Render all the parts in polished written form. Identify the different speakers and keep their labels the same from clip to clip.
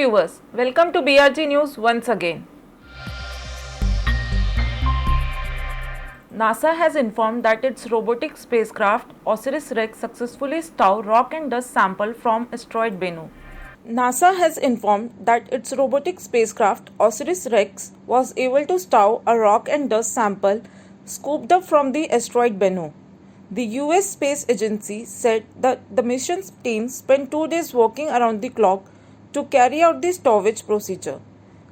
Speaker 1: viewers, welcome to BRG News once again. NASA has informed that its robotic spacecraft OSIRIS-REx successfully stowed rock and dust sample from asteroid Bennu. NASA has informed that its robotic spacecraft OSIRIS-REx was able to stow a rock and dust sample scooped up from the asteroid Bennu. The US Space Agency said that the mission team spent 2 days working around the clock to carry out the stowage procedure.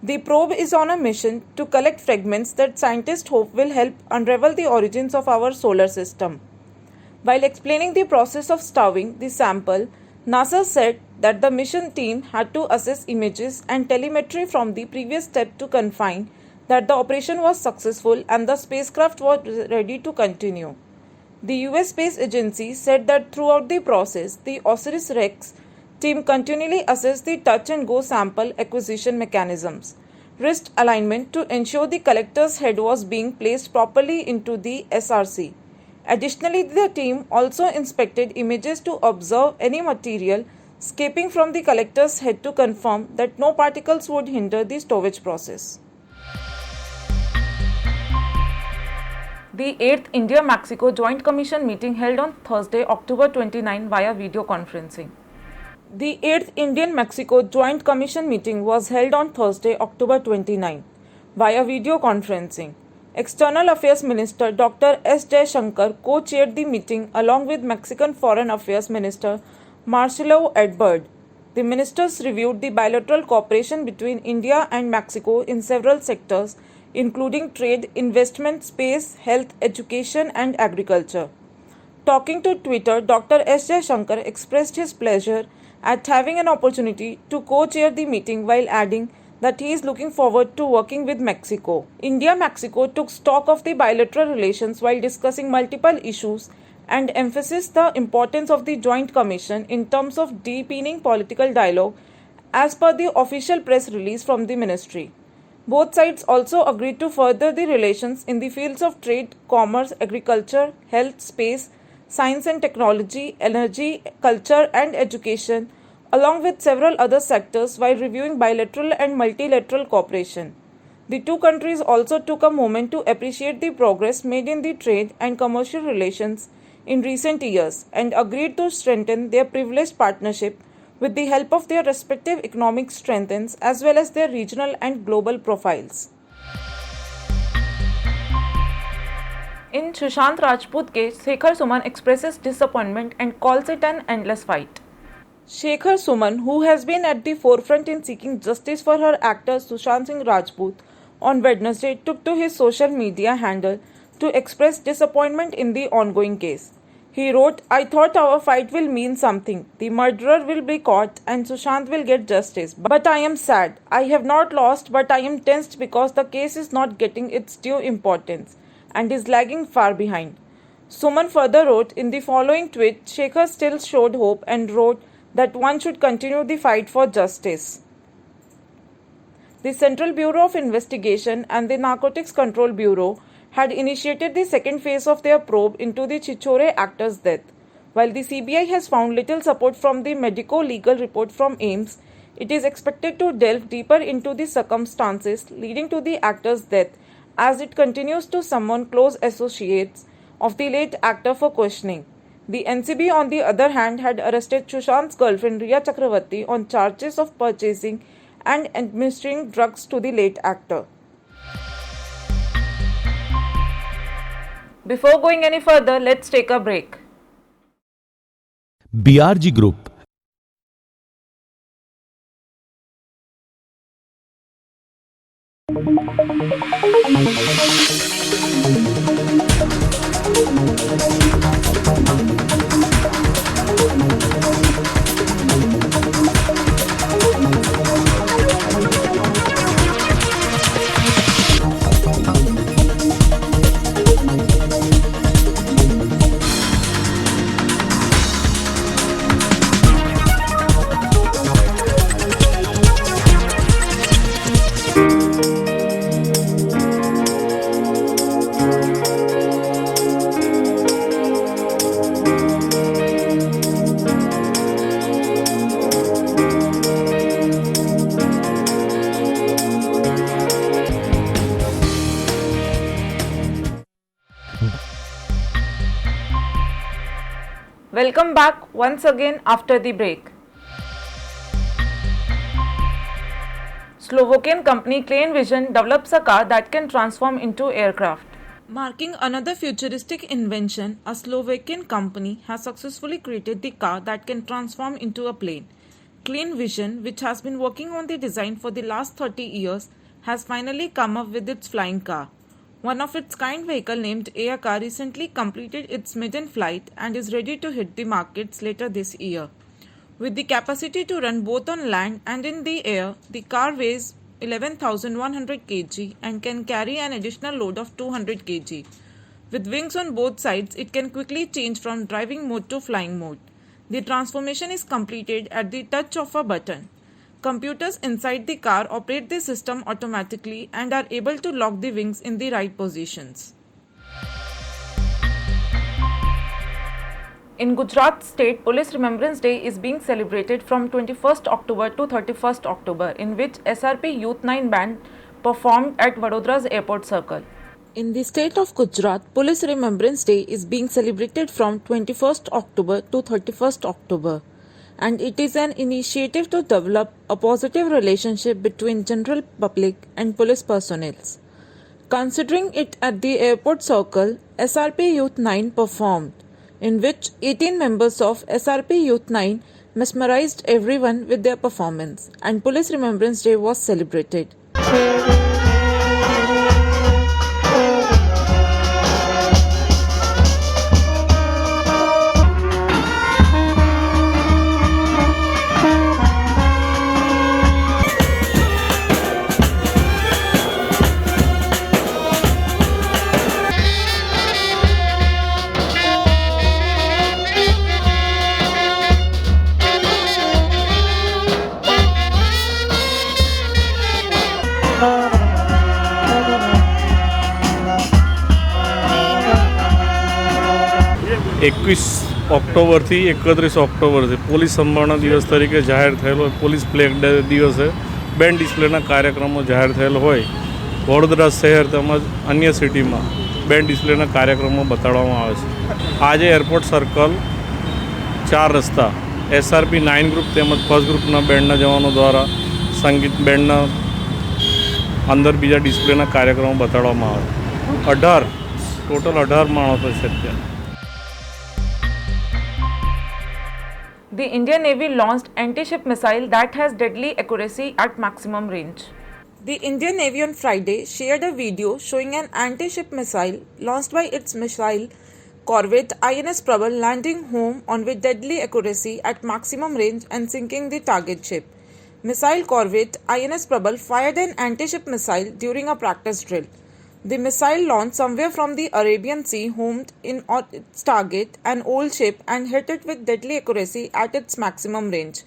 Speaker 1: The probe is on a mission to collect fragments that scientists hope will help unravel the origins of our solar system. While explaining the process of stowing the sample, NASA said that the mission team had to assess images and telemetry from the previous step to confirm that the operation was successful and the spacecraft was ready to continue. The US Space Agency said that throughout the process, the OSIRIS-REx team continually assessed the touch-and-go sample acquisition mechanisms, wrist alignment to ensure the collector's head was being placed properly into the SRC. Additionally, the team also inspected images to observe any material escaping from the collector's head to confirm that no particles would hinder the stowage process. The 8th India-Mexico Joint Commission meeting held on Thursday, October 29 via video conferencing. The 8th Indian-Mexico Joint Commission meeting was held on Thursday, October 29 via video conferencing. External Affairs Minister Dr. S. Jaishankar co-chaired the meeting along with Mexican Foreign Affairs Minister Marcelo Ebrard. The ministers reviewed the bilateral cooperation between India and Mexico in several sectors, including trade, investment, space, health, education, and agriculture. Talking to Twitter, Dr. S. Jaishankar expressed his pleasure at having an opportunity to co-chair the meeting while adding that he is looking forward to working with Mexico. India-Mexico took stock of the bilateral relations while discussing multiple issues and emphasized the importance of the Joint Commission in terms of deepening political dialogue as per the official press release from the ministry. Both sides also agreed to further the relations in the fields of trade, commerce, agriculture, health, space, science and technology, energy, culture and education, along with several other sectors while reviewing bilateral and multilateral cooperation. The two countries also took a moment to appreciate the progress made in the trade and commercial relations in recent years and agreed to strengthen their privileged partnership with the help of their respective economic strengths as well as their regional and global profiles. In Sushant Rajput case, Shekhar Suman expresses disappointment and calls it an endless fight. Shekhar Suman, who has been at the forefront in seeking justice for her actor Sushant Singh Rajput, on Wednesday took to his social media handle to express disappointment in the ongoing case. He wrote, "I thought our fight will mean something. The murderer will be caught and Sushant will get justice. But I am sad. I have not lost, but I am tensed because the case is not getting its due importance and is lagging far behind." Suman further wrote in the following tweet, Shekhar still showed hope and wrote that one should continue the fight for justice. The Central Bureau of Investigation and the Narcotics Control Bureau had initiated the second phase of their probe into the Chichore actor's death. While the CBI has found little support from the medico-legal report from AIIMS, it is expected to delve deeper into the circumstances leading to the actor's death as it continues to summon close associates of the late actor for questioning. The NCB, on the other hand, had arrested Sushant's girlfriend Riya Chakravarti on charges of purchasing and administering drugs to the late actor. Before going any further, let's take a break.
Speaker 2: BRG Group.
Speaker 1: Welcome back once again after the break. Slovakian company ClaneVision develops a car that can transform into aircraft. Marking another futuristic invention, a Slovakian company has successfully created the car that can transform into a plane. ClaneVision, which has been working on the design for the last 30 years, has finally come up with its flying car. One of its kind vehicle named Aircar recently completed its maiden flight and is ready to hit the markets later this year. With the capacity to run both on land and in the air, the car weighs 11,100 kg and can carry an additional load of 200 kg. With wings on both sides, it can quickly change from driving mode to flying mode. The transformation is completed at the touch of a button. Computers inside the car operate the system automatically and are able to lock the wings in the right positions. In Gujarat State, Police Remembrance Day is being celebrated from 21st October to 31st October, in which SRP Youth 9 band performed at Vadodara's Airport Circle. In the state of Gujarat, Police Remembrance Day is being celebrated from 21st October to 31st October, and it is an initiative to develop a positive relationship between general public and police personnel. Considering it at the Airport Circle, SRP Youth 9 performed, in which 18 members of SRP Youth 9 mesmerized everyone with their performance, and Police Remembrance Day was celebrated.
Speaker 2: એકવીસ ઓક્ટોબરથી 31 ઓક્ટોબરથી police સન્માનના દિવસ તરીકે જાહેર થયેલો police flag day દિવસે band ડિસ્પ્લેના કાર્યક્રમો જાહેર થયેલ હોય વડોદરા શહેર તેમજ અન્ય સિટીમાં બેન્ડ ડિસ્પ્લેના કાર્યક્રમો બતાડવામાં આવે છે. આજે એરપોર્ટ સર્કલ 4 રસ્તા SRP 9 ગ્રુપ તેમજ ફર્સ્ટ ગ્રુપના બેન્ડના જવાનો દ્વારા સંગીત બેન્ડના અંદર બીજા ડિસ્પ્લેના કાર્યક્રમો બતાડવામાં આવે. ટોટલ 18 માણસો છે અત્યારે.
Speaker 1: The Indian Navy launched anti-ship missile that has deadly accuracy at maximum range. The Indian Navy on Friday shared a video showing an anti-ship missile launched by its missile corvette INS Prabal landing home on with deadly accuracy at maximum range and sinking the target ship. Missile corvette INS Prabal fired an anti-ship missile during a practice drill. The missile launched somewhere from the Arabian Sea homed in on its target, an old ship, and hit it with deadly accuracy at its maximum range.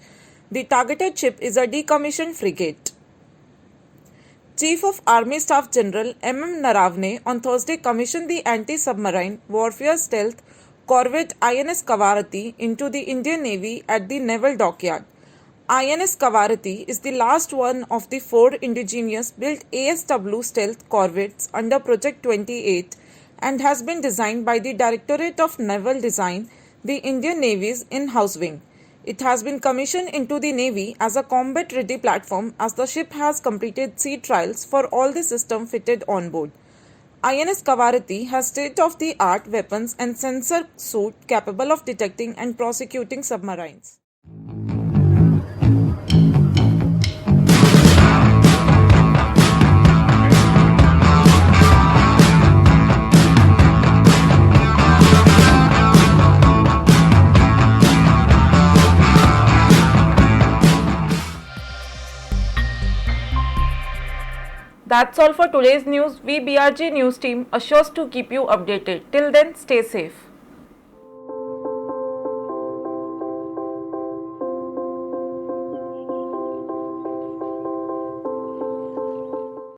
Speaker 1: The targeted ship is a decommissioned frigate. Chief of Army Staff General M.M. Naravne on Thursday commissioned the anti-submarine warfare stealth corvette INS Kavaratti into the Indian Navy at the Naval Dockyard. INS Kavaratti is the last one of the 4 indigenous built ASW stealth corvettes under Project 28 and has been designed by the Directorate of Naval Design, the Indian Navy's in-house wing. It has been commissioned into the Navy as a combat-ready platform as the ship has completed sea trials for all the systems fitted on board. INS Kavaratti has state-of-the-art weapons and sensor suite capable of detecting and prosecuting submarines. That's all for today's news. We BRG News team assures to keep you updated. Till then, stay safe.